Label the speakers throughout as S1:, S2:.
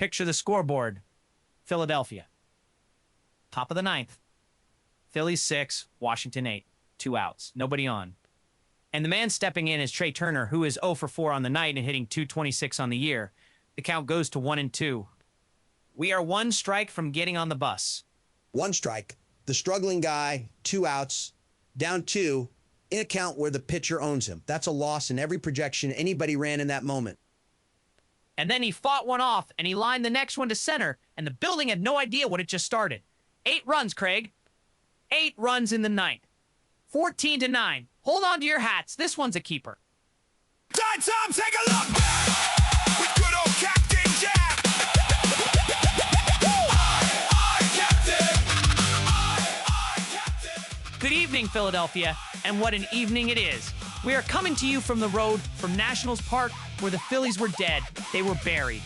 S1: Picture the scoreboard. Philadelphia. Top of the ninth. Phillies 6, Washington 8. 2 outs. Nobody on. And the man stepping in is Trea Turner, who is 0 for 4 on the night and hitting .226 on the year. The count goes to 1-2. We are 1 strike from getting on the bus.
S2: 1 strike. The struggling guy, 2 outs, down 2, in a count where the pitcher owns him. That's a loss in every projection anybody ran in that moment.
S1: And then he fought one off, and he lined the next one to center, and the building had no idea what had just started. 8 runs, Craig. 8 runs in the ninth. 14-9. Hold on to your hats. This one's a keeper.
S3: Time, take a look! With good old Captain Jack! Captain!
S1: Good evening, Philadelphia, and what an evening it is. We are coming to you from the road from Nationals Park, where the Phillies were dead. They were buried.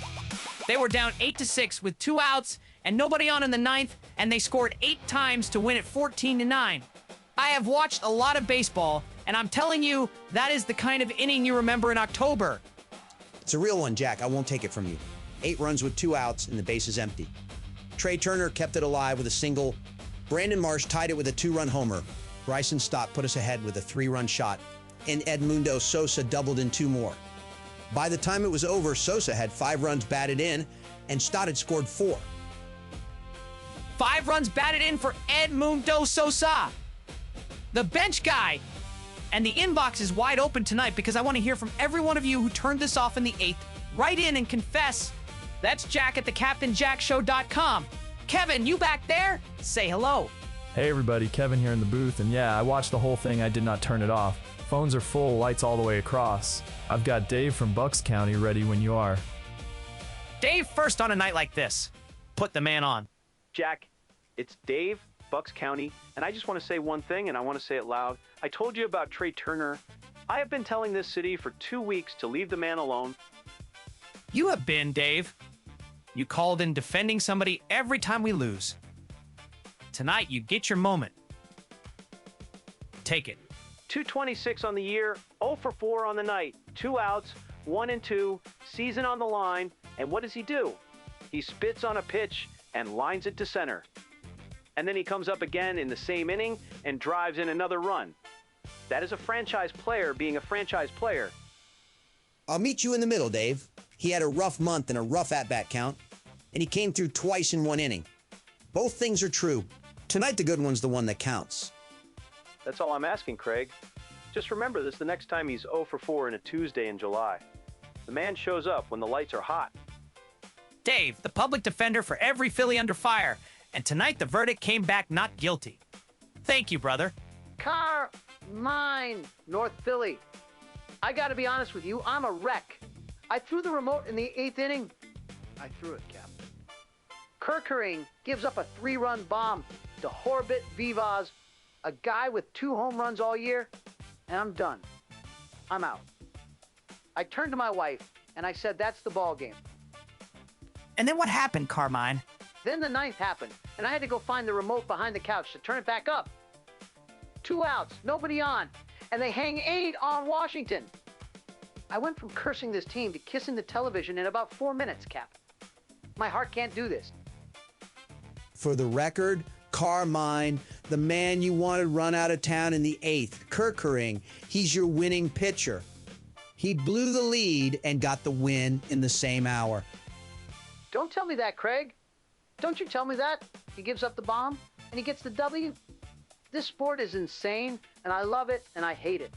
S1: They were down 8-6 with 2 outs and nobody on in the ninth, and they scored 8 times to win it 14-9. I have watched a lot of baseball, and I'm telling you, that is the kind of inning you remember in October.
S2: It's a real one, Jack. I won't take it from you. 8 runs with 2 outs, and the base is empty. Trea Turner kept it alive with a single. Brandon Marsh tied it with a 2-run homer. Bryson Stott put us ahead with a 3-run shot, and Edmundo Sosa doubled in 2 more. By the time it was over, Sosa had 5 runs batted in, and Stott had scored 4.
S1: 5 runs batted in for Edmundo Sosa, the bench guy. And the inbox is wide open tonight because I want to hear from every one of you who turned this off in the 8th. Write in and confess. That's Jack at thecaptainjackshow.com. Kevin, you back there? Say hello.
S4: Hey everybody, Kevin here in the booth, and yeah, I watched the whole thing. I did not turn it off. Phones are full, lights all the way across. I've got Dave from Bucks County ready when you are.
S1: Dave first on a night like this. Put the man on.
S5: Jack, it's Dave, Bucks County, and I just want to say one thing, and I want to say it loud. I told you about Trea Turner. I have been telling this city for 2 weeks to leave the man alone.
S1: You have been, Dave. You called in defending somebody every time we lose. Tonight, you get your moment. Take it.
S5: 226 on the year, 0 for 4 on the night, 2 outs, 1-2, season on the line, and what does he do? He spits on a pitch and lines it to center. And then he comes up again in the same inning and drives in another run. That is a franchise player being a franchise player.
S2: I'll meet you in the middle, Dave. He had a rough month and a rough at-bat count, and he came through twice in 1 inning. Both things are true. Tonight, the good one's the one that counts.
S5: That's all I'm asking, Craig. Just remember this the next time he's 0 for 4 in a Tuesday in July. The man shows up when the lights are hot.
S1: Dave, the public defender for every Philly under fire. And tonight, the verdict came back not guilty. Thank you, brother.
S6: Car mine, North Philly. I gotta be honest with you, I'm a wreck. I threw the remote in the 8th inning. I threw it, Captain. Kerkering gives up a 3-run bomb to Jorbit Vivas, a guy with 2 home runs all year, and I'm done. I'm out. I turned to my wife, and I said, that's the ball game.
S1: And then what happened, Carmine?
S6: Then the 9th happened, and I had to go find the remote behind the couch to turn it back up. 2 outs, nobody on, and they hang 8 on Washington. I went from cursing this team to kissing the television in about 4 minutes, Cap. My heart can't do this.
S2: For the record, Carmine, the man you wanted run out of town in the 8th, Kerkering, he's your winning pitcher. He blew the lead and got the win in the same hour.
S6: Don't tell me that, Craig. Don't you tell me that. He gives up the bomb and he gets the W. This sport is insane, and I love it and I hate it.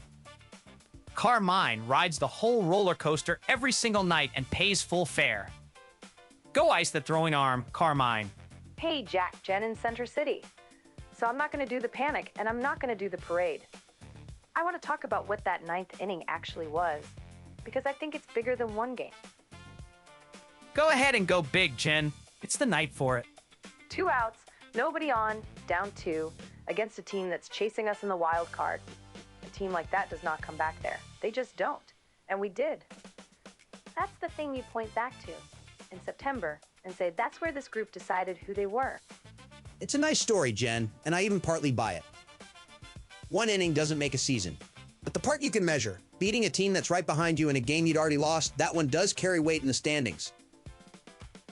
S1: Carmine rides the whole roller coaster every single night and pays full fare. Go ice the throwing arm, Carmine.
S7: Hey, Jack, Jen in Center City. So I'm not going to do the panic, and I'm not going to do the parade. I want to talk about what that 9th inning actually was, because I think it's bigger than one game.
S1: Go ahead and go big, Jen. It's the night for it.
S7: 2 outs, nobody on, down 2, against a team that's chasing us in the wild card. A team like that does not come back there. They just don't. And we did. That's the thing you point back to in September and say that's where this group decided who they were.
S2: It's a nice story, Jen, and I even partly buy it. 1 inning doesn't make a season, but the part you can measure, beating a team that's right behind you in a game you'd already lost, that one does carry weight in the standings.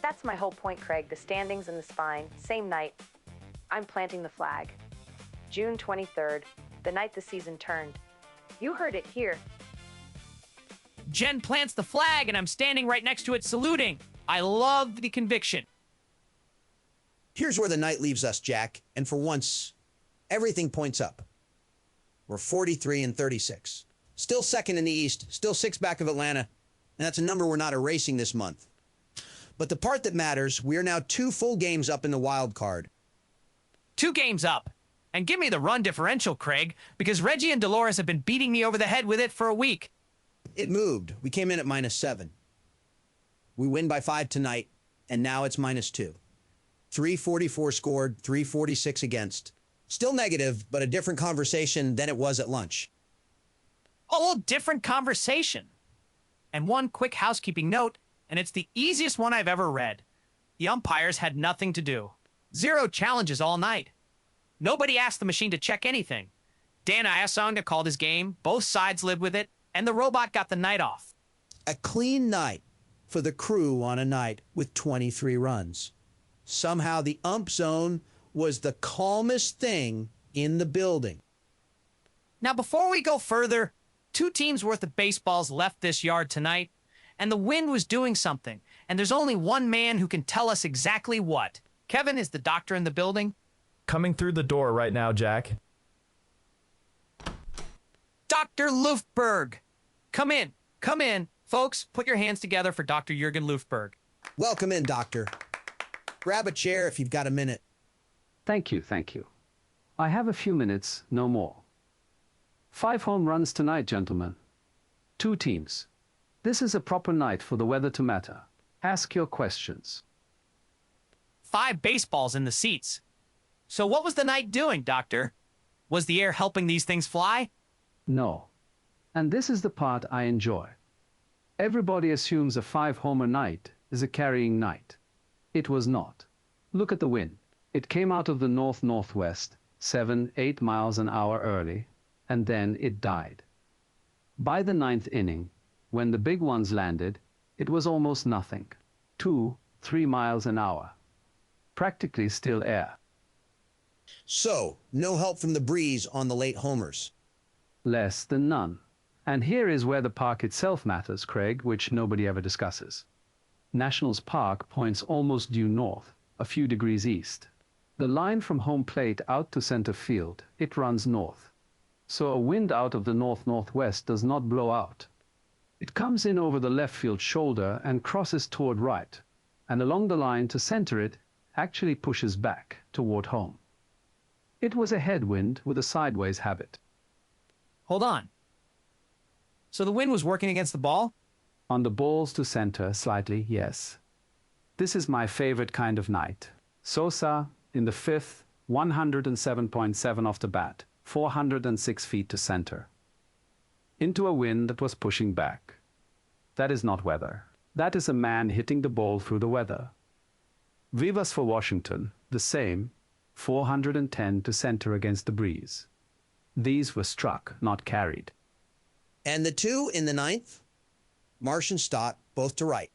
S7: That's my whole point, Craig. The standings and the spine. Same night. I'm planting the flag. June 23rd, the night the season turned. You heard it here.
S1: Jen plants the flag, and I'm standing right next to it saluting. I love the conviction.
S2: Here's where the night leaves us, Jack. And for once, everything points up. We're 43 and 36. Still second in the East, still 6 back of Atlanta. And that's a number we're not erasing this month. But the part that matters, we are now 2 full games up in the wild card.
S1: 2 games up. And give me the run differential, Craig, because Reggie and Dolores have been beating me over the head with it for a week.
S2: It moved. We came in at -7. We win by 5 tonight, and now it's -2. 344 scored, 346 against. Still negative, but a different conversation than it was at lunch.
S1: A little different conversation. And one quick housekeeping note, and it's the easiest one I've ever read. The umpires had nothing to do. 0 challenges all night. Nobody asked the machine to check anything. Dan Iasonga called his game, both sides lived with it, and the robot got the night off.
S2: A clean night for the crew on a night with 23 runs. Somehow the ump zone was the calmest thing in the building.
S1: Now, before we go further, 2 teams worth of baseballs left this yard tonight, and the wind was doing something, and there's only one man who can tell us exactly what. Kevin is the doctor in the building.
S4: Coming through the door right now, Jack.
S1: Dr. Luftberg. Come in. Come in. Folks, put your hands together for Dr. Jürgen Luftberg.
S2: Welcome in, doctor. Grab a chair if you've got a minute.
S8: Thank you, thank you. I have a few minutes, no more. 5 home runs tonight, gentlemen. 2 teams. This is a proper night for the weather to matter. Ask your questions.
S1: 5 baseballs in the seats. So what was the night doing, Doctor? Was the air helping these things fly?
S8: No. And this is the part I enjoy. Everybody assumes a 5-homer night is a carrying night. It was not. Look at the wind. It came out of the north-northwest, 7-8 miles an hour early, and then it died. By the 9th inning, when the big ones landed, it was almost nothing. 2-3 miles an hour. Practically still air.
S2: So, no help from the breeze on the late homers.
S8: Less than none. And here is where the park itself matters, Craig, which nobody ever discusses. Nationals Park points almost due north, a few degrees east. The line from home plate out to center field, it runs north. So a wind out of the north-northwest does not blow out. It comes in over the left field shoulder and crosses toward right, and along the line to center it, actually pushes back toward home. It was a headwind with a sideways habit.
S1: Hold on. So the wind was working against the ball?
S8: On the balls to center, slightly, yes. This is my favorite kind of night. Sosa, in the 5th, 107.7 off the bat, 406 feet to center. Into a wind that was pushing back. That is not weather. That is a man hitting the ball through the weather. Vivas for Washington, the same, 410 to center against the breeze. These were struck, not carried.
S2: And the 2 in the 9th? Marsh and Stott, both to right.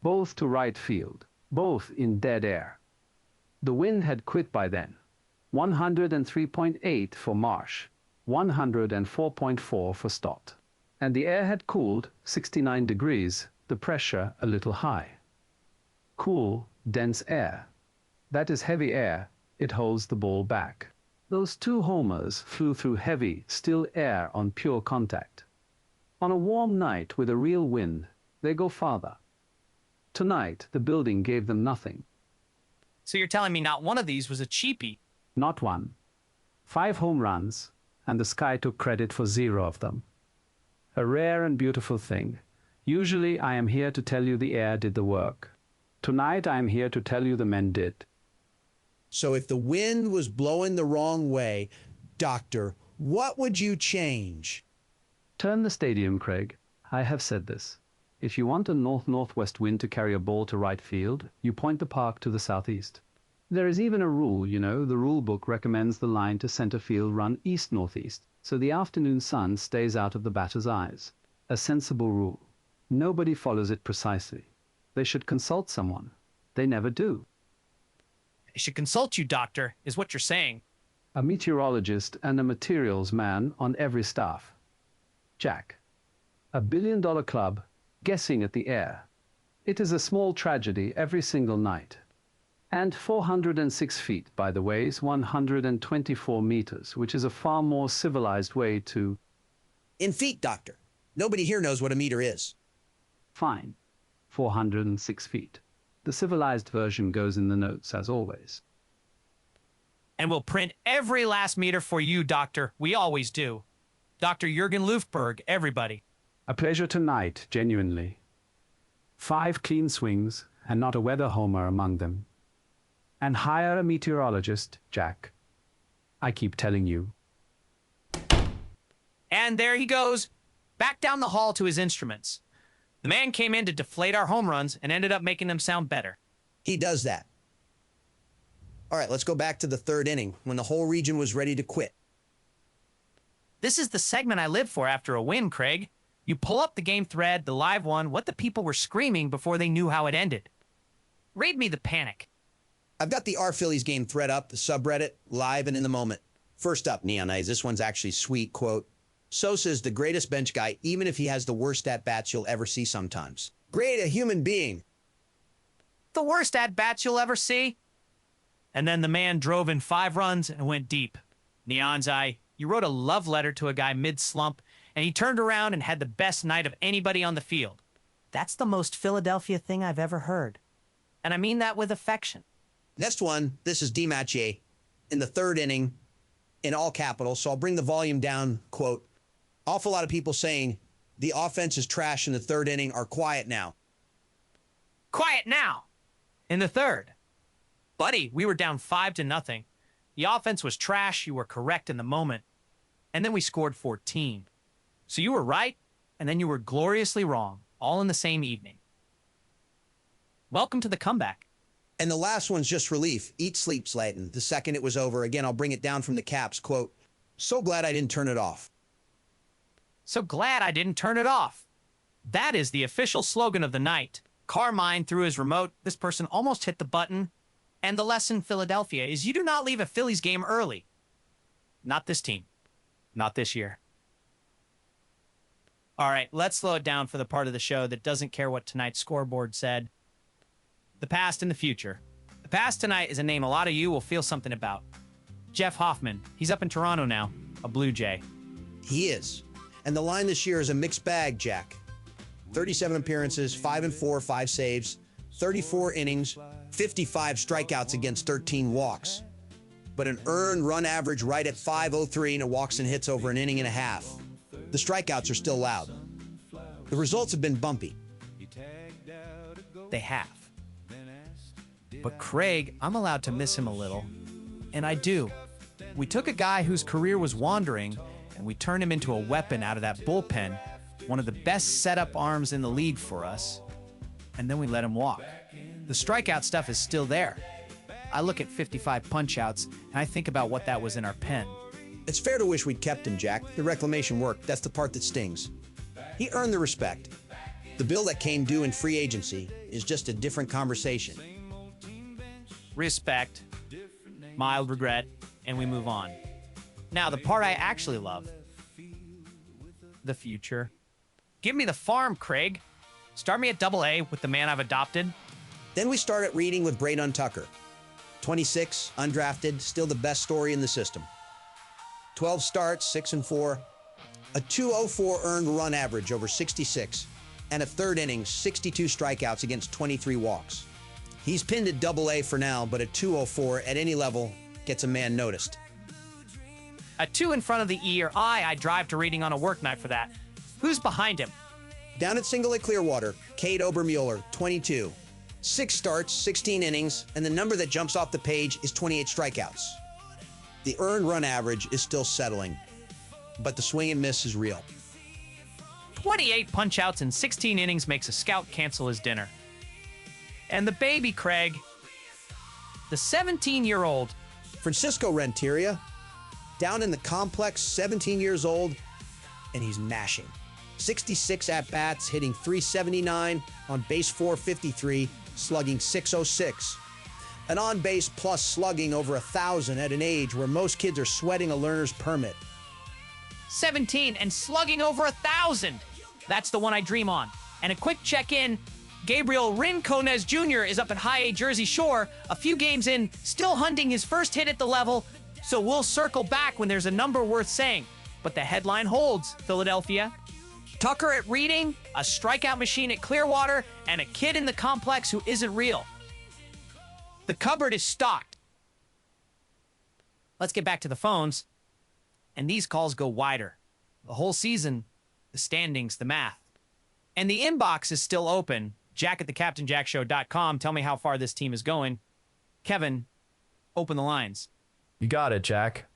S8: Both to right field, both in dead air. The wind had quit by then. 103.8 for Marsh, 104.4 for Stott. And the air had cooled, 69 degrees, the pressure a little high. Cool, dense air. That is heavy air, it holds the ball back. Those 2 homers flew through heavy, still air on pure contact. On a warm night with a real wind, they go farther. Tonight, the building gave them nothing.
S1: So you're telling me not one of these was a cheapie?
S8: Not one. 5 home runs, and the sky took credit for 0 of them. A rare and beautiful thing. Usually I am here to tell you the air did the work. Tonight I am here to tell you the men did.
S2: So if the wind was blowing the wrong way, Doctor, what would you change?
S8: Turn the stadium, Craig. I have said this. If you want a north-northwest wind to carry a ball to right field, you point the park to the southeast. There is even a rule, you know, the rule book recommends the line to center field run east-northeast, so the afternoon sun stays out of the batter's eyes. A sensible rule. Nobody follows it precisely. they should consult someone. They never do.
S1: They should consult you, doctor, is what you're saying.
S8: A meteorologist and a materials man on every staff. Jack, a billion-dollar club guessing at the air. It is a small tragedy every single night. And 406 feet, by the way, is 124 meters, which is a far more civilized way to...
S2: In feet, doctor. Nobody here knows what a meter is.
S8: Fine. 406 feet. The civilized version goes in the notes, as always.
S1: And we'll print every last meter for you, doctor. We always do. Dr. Jürgen Luftberg, everybody.
S8: A pleasure tonight, genuinely. 5 clean swings, and not a weather homer among them. And hire a meteorologist, Jack. I keep telling you.
S1: And there he goes, back down the hall to his instruments. The man came in to deflate our home runs and ended up making them sound better.
S2: He does that. All right, let's go back to the third inning when the whole region was ready to quit.
S1: This is the segment I live for after a win, Craig. You pull up the game thread, the live one, what the people were screaming before they knew how it ended. Read me the panic.
S2: I've got the Our Phillies game thread up, the subreddit, live and in the moment. First up, Neon Eyes, this one's actually sweet, quote, Sosa is the greatest bench guy, even if he has the worst at-bats you'll ever see sometimes. Great, a human being.
S1: The worst at-bats you'll ever see? And then the man drove in 5 runs and went deep. Neon's Eye, you wrote a love letter to a guy mid-slump, and he turned around and had the best night of anybody on the field. That's the most Philadelphia thing I've ever heard. And I mean that with affection.
S2: Next one, this is DiMattei in the third inning in all capitals, so I'll bring the volume down, quote, awful lot of people saying the offense is trash in the third inning are quiet now.
S1: Quiet now! In the third. Buddy, we were down 5-0. The offense was trash, you were correct in the moment. And then we scored 14. So you were right, and then you were gloriously wrong, all in the same evening. Welcome to the comeback.
S2: And the last one's just relief. Eat, sleep, Slayton. The second it was over, again, I'll bring it down from the caps, quote, so glad I didn't turn it off.
S1: So glad I didn't turn it off. That is the official slogan of the night. Carmine threw his remote. This person almost hit the button. And the lesson, Philadelphia, is you do not leave a Phillies game early. Not this team. Not this year. All right, let's slow it down for the part of the show that doesn't care what tonight's scoreboard said. The past and the future. The past tonight is a name a lot of you will feel something about. Jeff Hoffman. He's up in Toronto now. A Blue Jay.
S2: He is. And the line this year is a mixed bag, Jack. 37 appearances, 5-4, 5 saves, 34 innings, 55 strikeouts against 13 walks. But an earned run average right at .503 and a walks and hits over an inning and a half. The strikeouts are still loud. The results have been bumpy.
S1: They have. But Craig, I'm allowed to miss him a little. And I do. We took a guy whose career was wandering, and we turned him into a weapon out of that bullpen, one of the best setup arms in the league for us. And then we let him walk. The strikeout stuff is still there. I look at 55 punch-outs, and I think about what that was in our pen.
S2: It's fair to wish we'd kept him, Jack. The reclamation worked. That's the part that stings. He earned the respect. The bill that came due in free agency is just a different conversation.
S1: Respect, mild regret, and we move on. Now, the part I actually love. The future. Give me the farm, Craig. Start me at AA with the man I've adopted.
S2: Then we start at reading with Braydon Tucker. 26, undrafted, still the best story in the system. 12 starts, 6-4, a .204 earned run average over 66, and a third inning, 62 strikeouts against 23 walks. He's pinned at AA for now, but a .204 at any level gets a man noticed.
S1: A 2 in front of the E or I, I drive to reading on a work night for that. Who's behind him?
S2: Down at Single A Clearwater, Cade Obermueller, 22. 6 starts, 16 innings, and the number that jumps off the page is 28 strikeouts. The earned run average is still settling, but the swing and miss is real.
S1: 28 punch-outs in 16 innings makes a scout cancel his dinner. And the baby, Craig, the 17-year-old.
S2: Francisco Renteria, down in the complex, 17 years old, and he's mashing. 66 at-bats, hitting .379, on base .453, slugging .606. An on-base plus slugging over 1,000 at an age where most kids are sweating a learner's permit.
S1: 17 and slugging over 1,000. That's the one I dream on. And a quick check-in, Gabriel Rinconez Jr. is up at High A Jersey Shore, a few games in, still hunting his first hit at the level, so we'll circle back when there's a number worth saying. But the headline holds, Philadelphia. Tucker at Reading, a strikeout machine at Clearwater, and a kid in the complex who isn't real. The cupboard is stocked. Let's get back to the phones. And these calls go wider. The whole season, the standings, the math. And the inbox is still open. Jack at thecaptainjackshow.com. Tell me how far this team is going. Kevin, open the lines.
S4: You got it, Jack.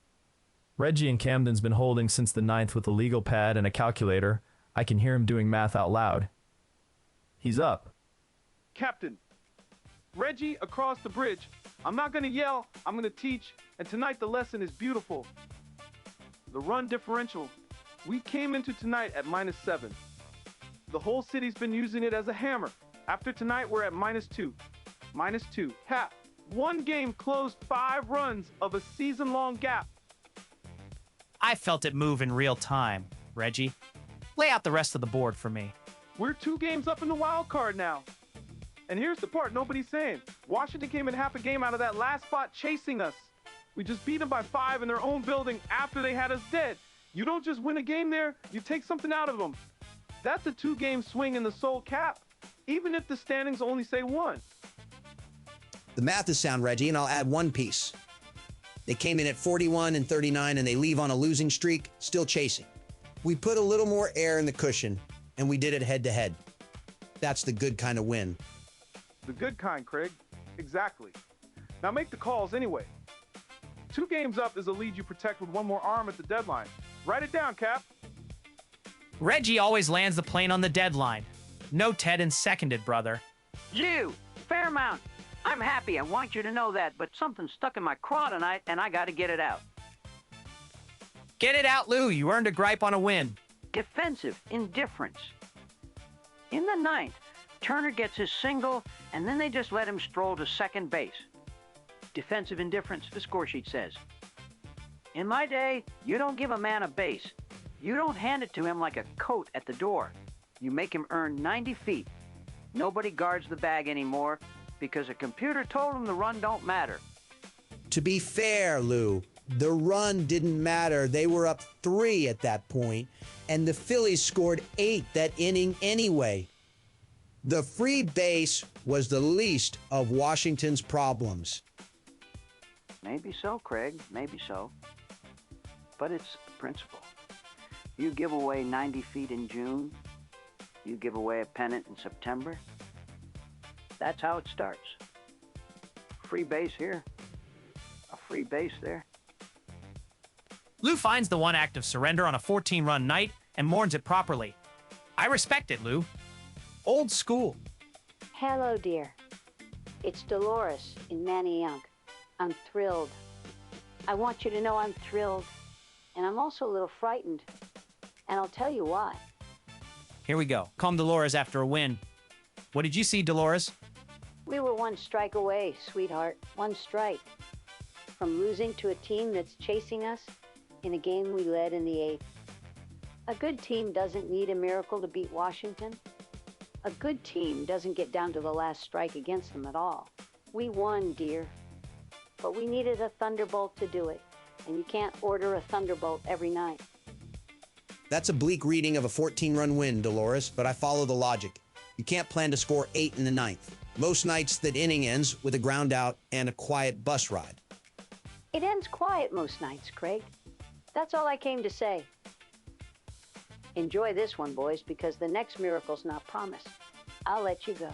S4: Reggie in Camden's been holding since the 9th with a legal pad and a calculator. I can hear him doing math out loud. He's up.
S9: Captain, Reggie across the bridge. I'm not going to yell, I'm going to teach, and tonight the lesson is beautiful. The run differential. We came into tonight at -7. The whole city's been using it as a hammer. After tonight, we're at -2. -2. Cap. One game closed 5 runs of a season-long gap.
S1: I felt it move in real time, Reggie. Lay out the rest of the board for me.
S9: We're 2 games up in the wild card now. And here's the part nobody's saying. Washington came in half a game out of that last spot chasing us. We just beat them by 5 in their own building after they had us dead. You don't just win a game there, you take something out of them. That's a 2-game swing in the sole cap, even if the standings only say 1.
S2: The math is sound, Reggie, and I'll add one piece. They came in at 41 and 39, and they leave on a losing streak, still chasing. We put a little more air in the cushion, and we did it head-to-head. That's the good kind of win.
S9: The good kind, Craig. Exactly. Now make the calls anyway. 2 games up is a lead you protect with one more arm at the deadline. Write it down, Cap.
S1: Reggie always lands the plane on the deadline. No Ted and seconded, brother.
S10: You, Fairmount. I'm happy. I want you to know that, but something stuck in my craw tonight, and I got to get it out.
S1: Get it out, Lou. You earned a gripe on a win.
S10: Defensive indifference. In the 9th, Turner gets his single, and then they just let him stroll to second base. Defensive indifference, the score sheet says. In my day, you don't give a man a base. You don't hand it to him like a coat at the door. You make him earn 90 feet. Nobody guards the bag anymore because a computer told him the run don't matter.
S2: To be fair, Lou, the run didn't matter. They were up 3 at that point, and the Phillies scored 8 that inning anyway. The free base was the least of Washington's problems.
S10: Maybe so, Craig, maybe so. But it's the principle. You give away 90 feet in June, you give away a pennant in September. That's how it starts. Free base here, a free base there.
S1: Lou finds the one act of surrender on a 14-run night and mourns it properly. I respect it, Lou. Old school.
S11: Hello, dear. It's Dolores in Manayunk. I'm thrilled. I want you to know I'm thrilled. And I'm also a little frightened. And I'll tell you why.
S1: Here we go. Calm Dolores after a win. What did you see, Dolores?
S11: We were 1 strike away, sweetheart. 1 strike. From losing to a team that's chasing us in a game we led in the 8th. A good team doesn't need a miracle to beat Washington. A good team doesn't get down to the last strike against them at all. We won, dear. But we needed a thunderbolt to do it. And you can't order a thunderbolt every night.
S2: That's a bleak reading of a 14-run win, Dolores, but I follow the logic. You can't plan to score 8 in the 9th. Most nights that inning ends with a ground out and a quiet bus ride.
S11: It ends quiet most nights, Craig. That's all I came to say. Enjoy this one, boys, because the next miracle's not promised. I'll let you go.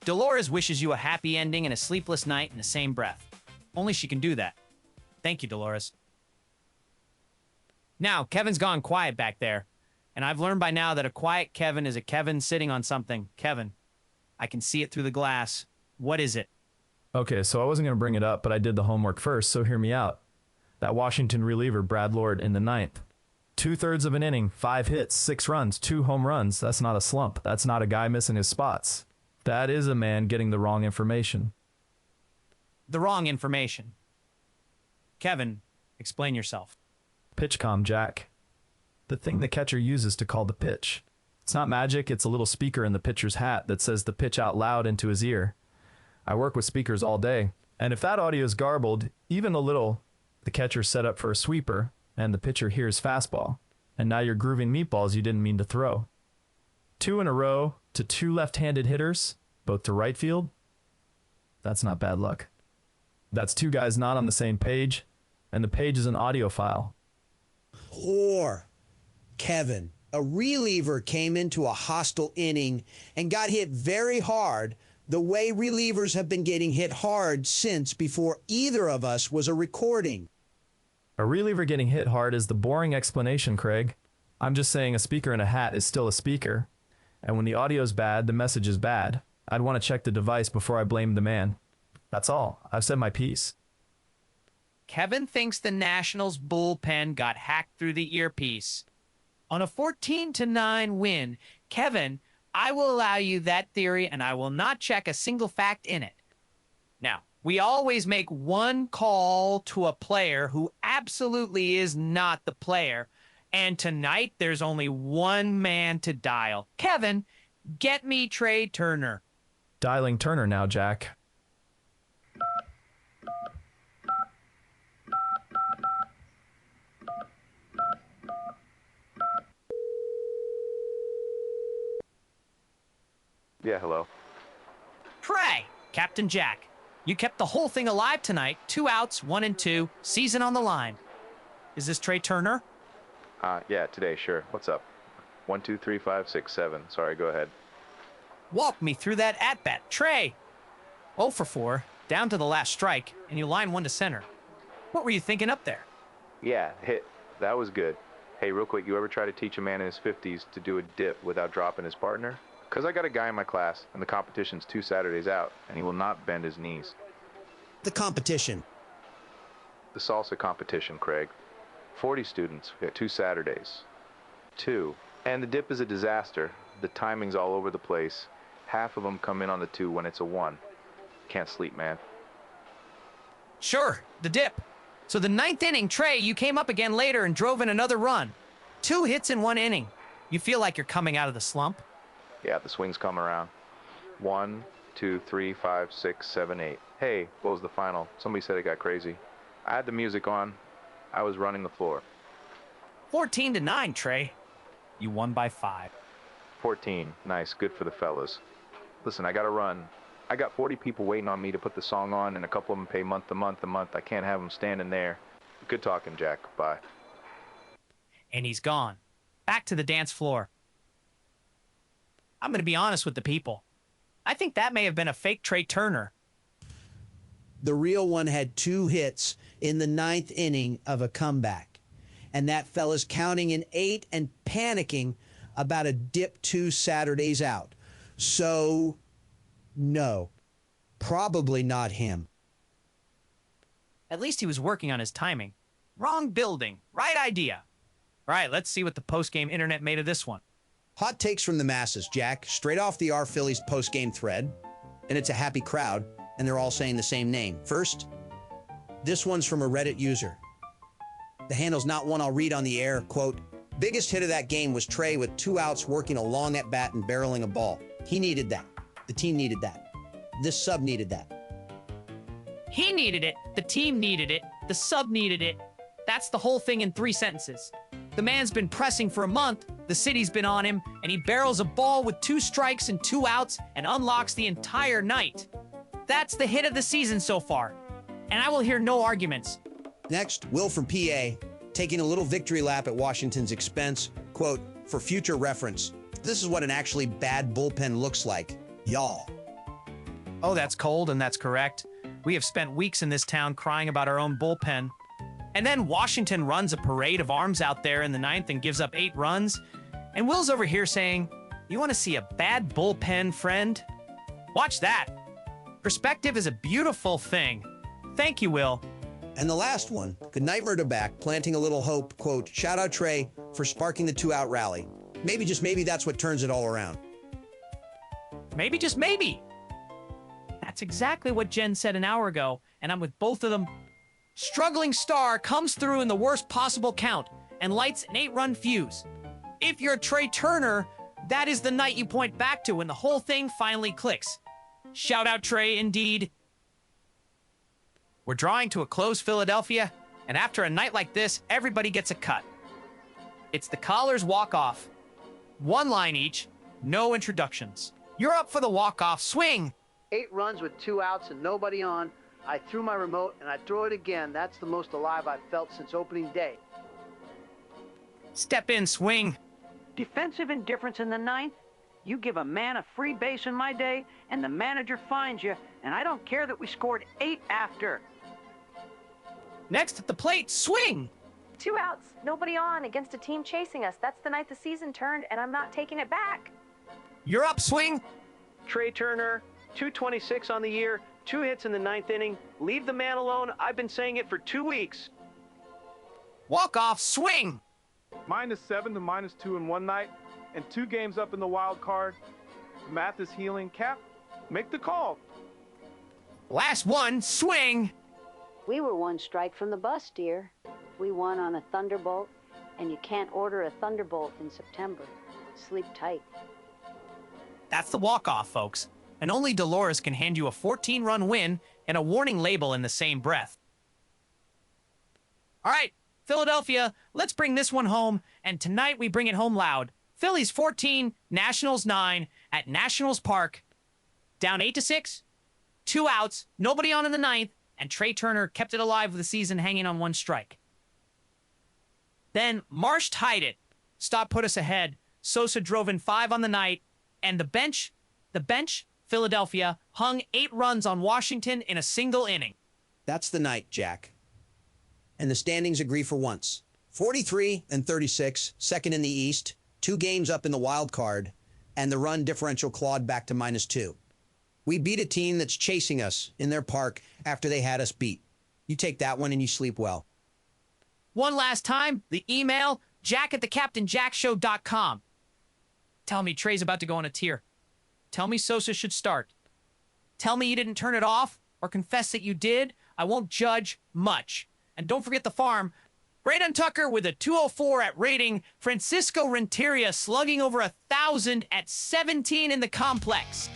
S1: Dolores wishes you a happy ending and a sleepless night in the same breath. Only she can do that. Thank you, Dolores. Now, Kevin's gone quiet back there, and I've learned by now that a quiet Kevin is a Kevin sitting on something. Kevin, I can see it through the glass. What is it?
S4: Okay, so I wasn't going to bring it up, but I did the homework first, so hear me out. That Washington reliever, Brad Lord, in the 9th. 2/3 of an inning, 5 hits, 6 runs, 2 home runs. That's not a slump. That's not a guy missing his spots. That is a man getting the wrong information.
S1: The wrong information. Kevin, explain yourself.
S4: Pitch comm, Jack. The thing the catcher uses to call the pitch. It's not magic, it's a little speaker in the pitcher's hat that says the pitch out loud into his ear. I work with speakers all day, and if that audio is garbled, even a little, the catcher's set up for a sweeper, and the pitcher hears fastball, and now you're grooving meatballs you didn't mean to throw. 2 in a row to 2 left-handed hitters, both to right field. That's not bad luck. That's 2 guys not on the same page, and the page is an audio file.
S2: Or, Kevin, a reliever came into a hostile inning and got hit very hard, the way relievers have been getting hit hard since before either of us was a recording.
S4: A reliever getting hit hard is the boring explanation, Craig. I'm just saying a speaker in a hat is still a speaker. And when the audio's bad, the message is bad. I'd want to check the device before I blame the man. That's all. I've said my piece.
S1: Kevin thinks the Nationals bullpen got hacked through the earpiece. On a 14-9 win, Kevin, I will allow you that theory and I will not check a single fact in it. Now, we always make one call to a player who absolutely is not the player. And tonight, there's only one man to dial. Kevin, get me Trea Turner.
S4: Dialing Turner now, Jack.
S12: Yeah, hello.
S1: Trea, Captain Jack. You kept the whole thing alive tonight. 2 outs, 1 and 2, season on the line. Is this Trea Turner?
S12: Yeah, today, sure. What's up? 1, 2, 3, 5, 6, 7. Sorry, go ahead.
S1: Walk me through that at-bat. Trea, 0 for 4, down to the last strike, and you line 1 to center. What were you thinking up there?
S12: Yeah, hit. That was good. Hey, real quick, you ever try to teach a man in his 50s to do a dip without dropping his partner? Because I got a guy in my class, and the competition's 2 Saturdays out, and he will not bend his knees.
S2: The competition.
S12: The salsa competition, Craig. 40 students, we got 2 Saturdays. 2. And the dip is a disaster. The timing's all over the place. Half of them come in on the 2 when it's a 1. Can't sleep, man.
S1: Sure, the dip. So the 9th inning, Trea, you came up again later and drove in another run. 2 hits in 1 inning. You feel like you're coming out of the slump?
S12: Yeah, the swings come around. 1, 2, 3, 5, 6, 7, 8. Hey, what was the final? Somebody said it got crazy. I had the music on. I was running the floor.
S1: 14-9, Trea. You won by 5.
S12: 14. Nice. Good for the fellas. Listen, I got to run. I got 40 people waiting on me to put the song on, and a couple of them pay month to month. I can't have them standing there. Good talking, Jack. Bye.
S1: And he's gone. Back to the dance floor. I'm going to be honest with the people. I think that may have been a fake Trea Turner.
S2: The real one had 2 hits in the 9th inning of a comeback. And that fella's counting in 8 and panicking about a dip 2 Saturdays out. So, no, probably not him.
S1: At least he was working on his timing. Wrong building, right idea. All right, let's see what the post-game internet made of this one.
S2: Hot takes from the masses, Jack, straight off the Our Phillies post-game thread. And it's a happy crowd, and they're all saying the same name. First, this one's from a Reddit user. The handle's not one I'll read on the air. Quote, biggest hit of that game was Trea with 2 outs working a long at bat and barreling a ball. He needed that. The team needed that. This sub needed that.
S1: He needed it, the team needed it, the sub needed it. That's the whole thing in 3 sentences. The man's been pressing for a month, the city's been on him, and he barrels a ball with 2 strikes and 2 outs and unlocks the entire night. That's the hit of the season so far. And I will hear no arguments.
S2: Next, Will from PA, taking a little victory lap at Washington's expense. Quote, for future reference, this is what an actually bad bullpen looks like. Y'all.
S1: Oh, that's cold and that's correct. We have spent weeks in this town crying about our own bullpen. And then Washington runs a parade of arms out there in the 9th and gives up 8 runs. And Will's over here saying, you want to see a bad bullpen, friend? Watch that. Perspective is a beautiful thing. Thank you, Will.
S2: And the last one, goodnight Murderback, planting a little hope, quote, shout out Trey for sparking the 2-out rally. Maybe, just maybe, that's what turns it all around.
S1: Maybe, just maybe. That's exactly what Jen said an hour ago, and I'm with both of them. Struggling star comes through in the worst possible count and lights an 8-run fuse. If you're Trea Turner, that is the night you point back to when the whole thing finally clicks. Shout out Trey, indeed. We're drawing to a close, Philadelphia, and after a night like this, everybody gets a cut. It's the Collars walk-off. 1 line each, no introductions. You're up for the walk-off swing.
S6: 8 runs with 2 outs and nobody on. I threw my remote and I throw it again. That's the most alive I've felt since opening day.
S1: Step in, swing.
S10: Defensive indifference in the 9th? You give a man a free base in my day, and the manager finds you, and I don't care that we scored 8 after.
S1: Next at the plate, swing.
S7: 2 outs, nobody on against a team chasing us. That's the night the season turned, and I'm not taking it back.
S1: You're up, swing.
S5: Trea Turner, 226 on the year, 2 hits in the 9th inning. Leave the man alone. I've been saying it for 2 weeks.
S1: Walk-off, swing.
S9: -7 to -2 in one night, and 2 games up in the wild card. The math is healing. Cap, make the call.
S1: Last one, swing.
S11: We were 1 strike from the bus, dear. We won on a thunderbolt, and you can't order a thunderbolt in September. Sleep tight.
S1: That's the walk-off, folks. And only Dolores can hand you a 14-run win and a warning label in the same breath. All right, Philadelphia, let's bring this one home, and tonight we bring it home loud. Phillies 14, Nationals 9 at Nationals Park. Down 8-6, 2 outs, nobody on in the 9th, and Trea Turner kept it alive with the season hanging on 1 strike. Then Marsh tied it. Stott put us ahead. Sosa drove in 5 on the night, and the bench, Philadelphia, hung 8 runs on Washington in a single inning.
S2: That's the night, Jack. And the standings agree for once. 43 and 36, second in the East, 2 games up in the wild card, and the run differential clawed back to -2. We beat a team that's chasing us in their park after they had us beat. You take that one and you sleep well.
S1: One last time, the email, jack@thecaptainjackshow.com. Tell me Trea's about to go on a tear. Tell me Sosa should start. Tell me you didn't turn it off or confess that you did. I won't judge much. And don't forget the farm. Braydon Tucker with a 204 at rating. Francisco Renteria slugging over 1,000 at 17 in the complex.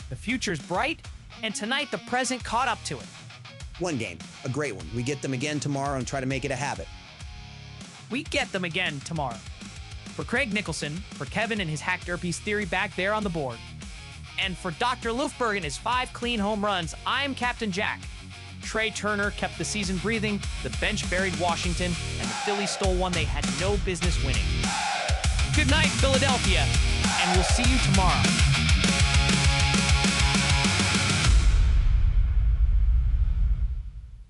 S1: The future's bright, and tonight the present caught up to it.
S2: 1 game, a great one. We get them again tomorrow and try to make it a habit.
S1: We get them again tomorrow. For Craig Nicholson, for Kevin and his Hack Derpies theory back there on the board, and for Dr. Luftberg and his 5 clean home runs, I'm Captain Jack. Trea Turner kept the season breathing, the bench buried Washington, and the Phillies stole one they had no business winning. Good night, Philadelphia, and we'll see you tomorrow.